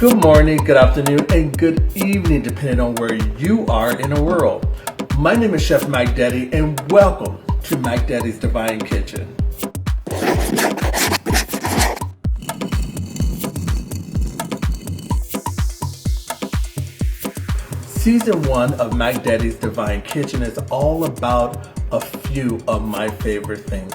Good morning, good afternoon, and good evening, depending on where you are in the world. My name is Chef Mack Daddy, and welcome to Mack Daddy's Divine Kitchen. Season 1 of Mack Daddy's Divine Kitchen is all about a few of my favorite things.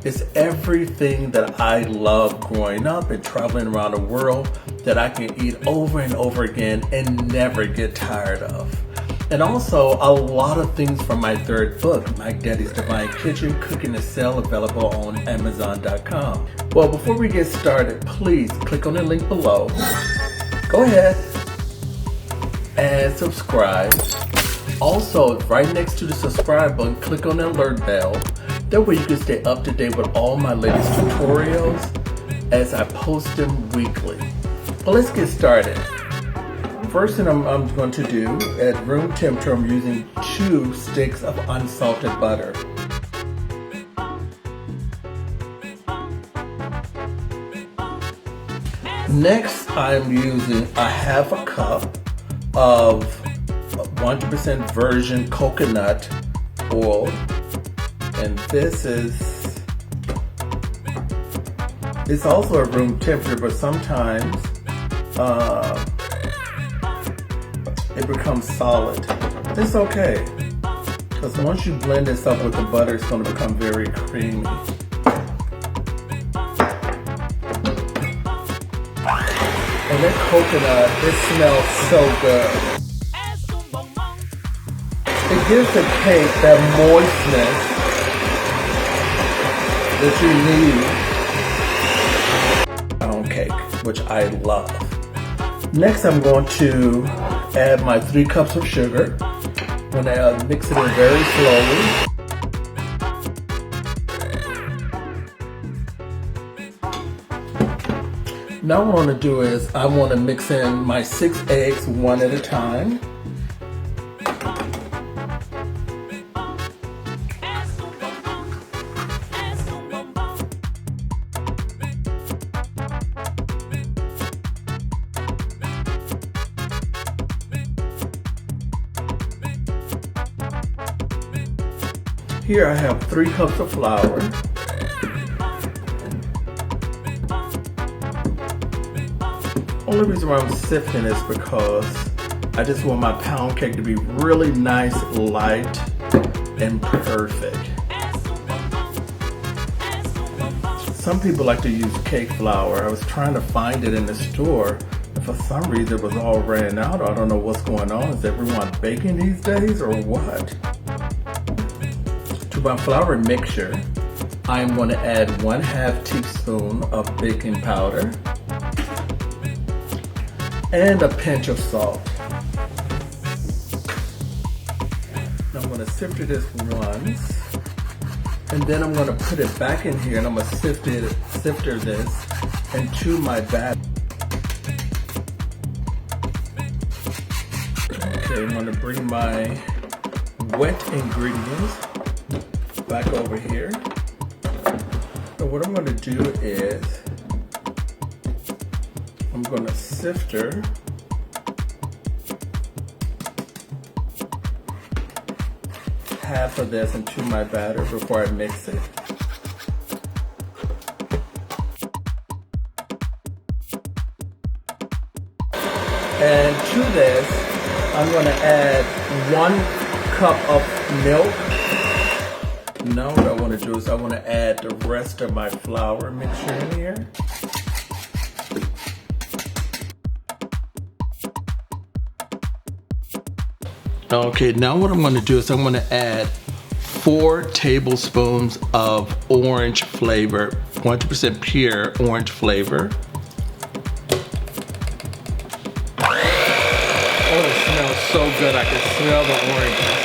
It's everything that I loved growing up and traveling around the world that I can eat over and over again and never get tired of. And also a lot of things from my third book, Mack Daddy's Divine Kitchen, Cooking to Sell, available on Amazon.com. Well, before we get started, please click on the link below. Go ahead and subscribe. Also, right next to the subscribe button, click on the alert bell. That way you can stay up to date with all my latest tutorials as I post them weekly. Well, let's get started. First thing I'm going to do, at room temperature, I'm using 2 sticks of unsalted butter. Next, I'm using a half a cup of 100% virgin coconut oil. And this is, it's also at room temperature, but sometimes it becomes solid. It's okay, because once you blend this up with the butter, it's going to become very creamy. And that coconut, it smells so good. It gives the cake that moistness that you need on cake, which I love. Next, I'm going to add my 3 cups of sugar. I'm going to mix it in very slowly. Now what I want to do is I want to mix in my 6 eggs one at a time. Here I have 3 cups of flour. Only reason why I'm sifting is because I just want my pound cake to be really nice, light, and perfect. Some people like to use cake flour. I was trying to find it in the store, and for some reason it was all ran out. I don't know what's going on. Is everyone baking these days or what? To my flour mixture, I'm going to add 1/2 teaspoon of baking powder and a pinch of salt. Now I'm going to sift this once, and then I'm going to put it back in here, and I'm going to sifter this into my batter. Okay, I'm going to bring my wet ingredients back over here. So what I'm going to do is I'm going to sifter half of this into my batter before I mix it. And to this, I'm going to add 1 cup of milk. Now what I want to do is I want to add the rest of my flour mixture in here. Okay, now what I'm going to do is I'm going to add 4 tablespoons of orange flavor, 100% pure orange flavor. Oh, it smells so good. I can smell the oranges.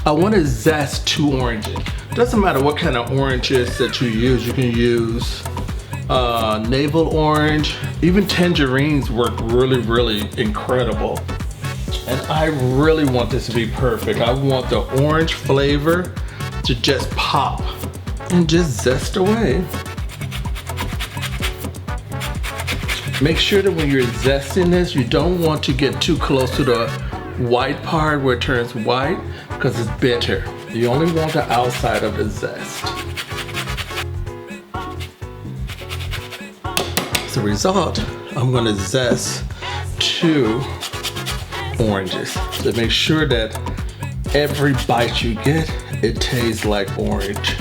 I want to zest 2 oranges. Doesn't matter what kind of oranges that you use. You can use navel orange. Even tangerines work really incredible. And I really want this to be perfect. I want the orange flavor to just pop and just zest away. Make sure that when you're zesting this, you don't want to get too close to the white part where it turns white because it's bitter. You only want the outside of the zest. As a result, I'm going to zest 2 oranges. So make sure that every bite you get, it tastes like orange.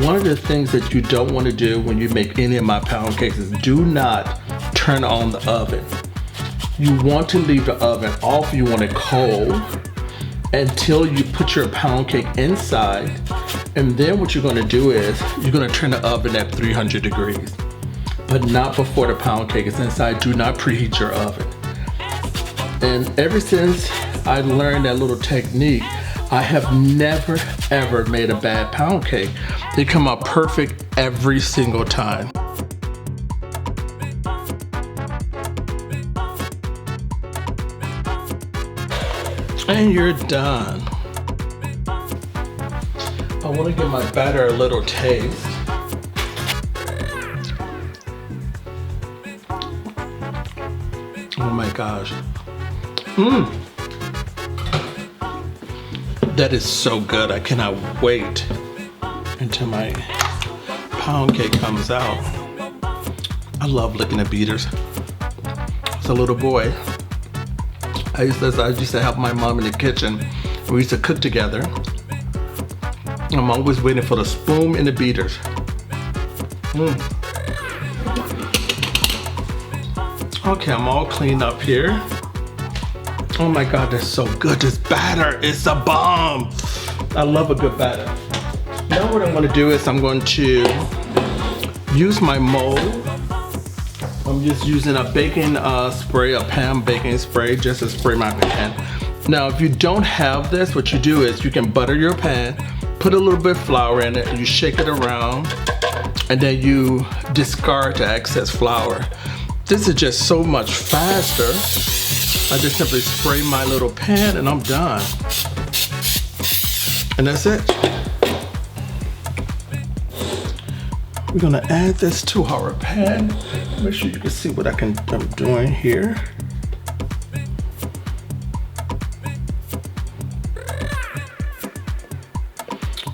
One of the things that you don't want to do when you make any of my pound cakes is do not turn on the oven. You want to leave the oven off, you want it cold until you put your pound cake inside. And then what you're going to do is you're going to turn the oven at 300 degrees, but not before the pound cake is inside. Do not preheat your oven. And ever since I learned that little technique, I have never ever made a bad pound cake. They come out perfect every single time. And you're done. I want to give my batter a little taste. Oh my gosh. That is so good. I cannot wait until my pound cake comes out. I love licking the beaters. As a little boy, I used to help my mom in the kitchen. We used to cook together. I'm always waiting for the spoon and the beaters. Okay, I'm all cleaned up here. Oh my God, that's so good. This batter is a bomb. I love a good batter. Now what I'm going to do is I'm going to use my mold. I'm just using a baking spray, a pan baking spray, just to spray my pan. Now, if you don't have this, what you do is you can butter your pan, put a little bit of flour in it, and you shake it around, and then you discard the excess flour. This is just so much faster. I just simply spray my little pan and I'm done. And that's it. We're gonna add this to our pan. Make sure you can see what I'm doing here.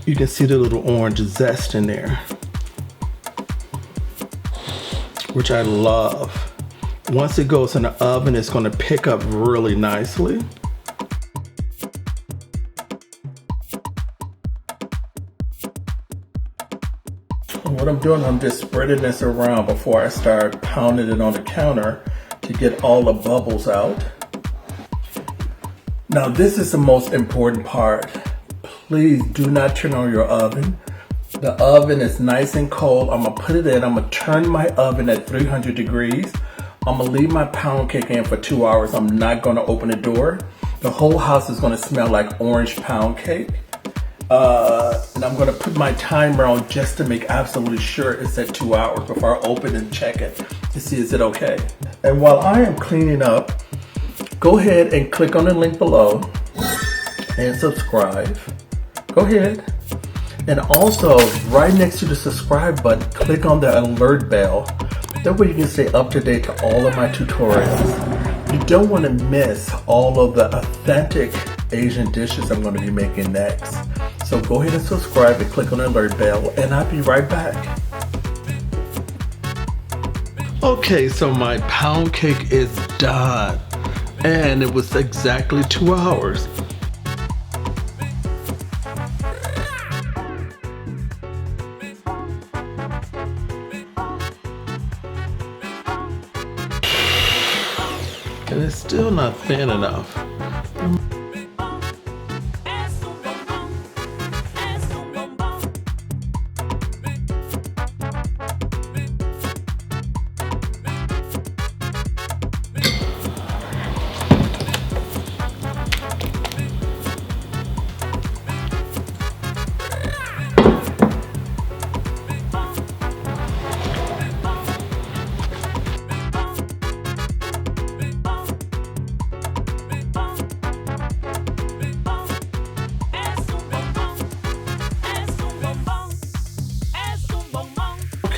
You can see the little orange zest in there, which I love. Once it goes in the oven, it's going to pick up really nicely. And what I'm doing, I'm just spreading this around before I start pounding it on the counter to get all the bubbles out. Now this is the most important part. Please do not turn on your oven. The oven is nice and cold. I'm gonna put it in, I'm gonna turn my oven at 300 degrees. I'm gonna leave my pound cake in for 2 hours. I'm not gonna open the door. The whole house is gonna smell like orange pound cake. And I'm gonna put my timer on just to make absolutely sure it's at 2 hours before I open and check it to see is it okay. And while I am cleaning up, go ahead and click on the link below and subscribe. Go ahead. And also, right next to the subscribe button, click on the alert bell. That way you can stay up to date to all of my tutorials. You don't want to miss all of the authentic Asian dishes I'm going to be making next. So go ahead and subscribe and click on the alert bell, and I'll be right back. Okay, so my pound cake is done. And it was exactly 2 hours. And it's still not thin enough.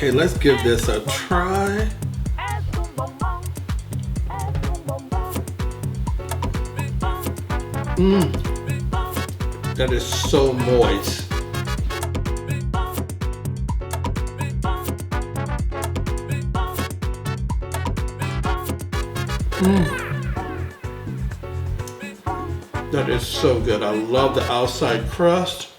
Okay, let's give this a try. That is so moist. That is so good. I love the outside crust.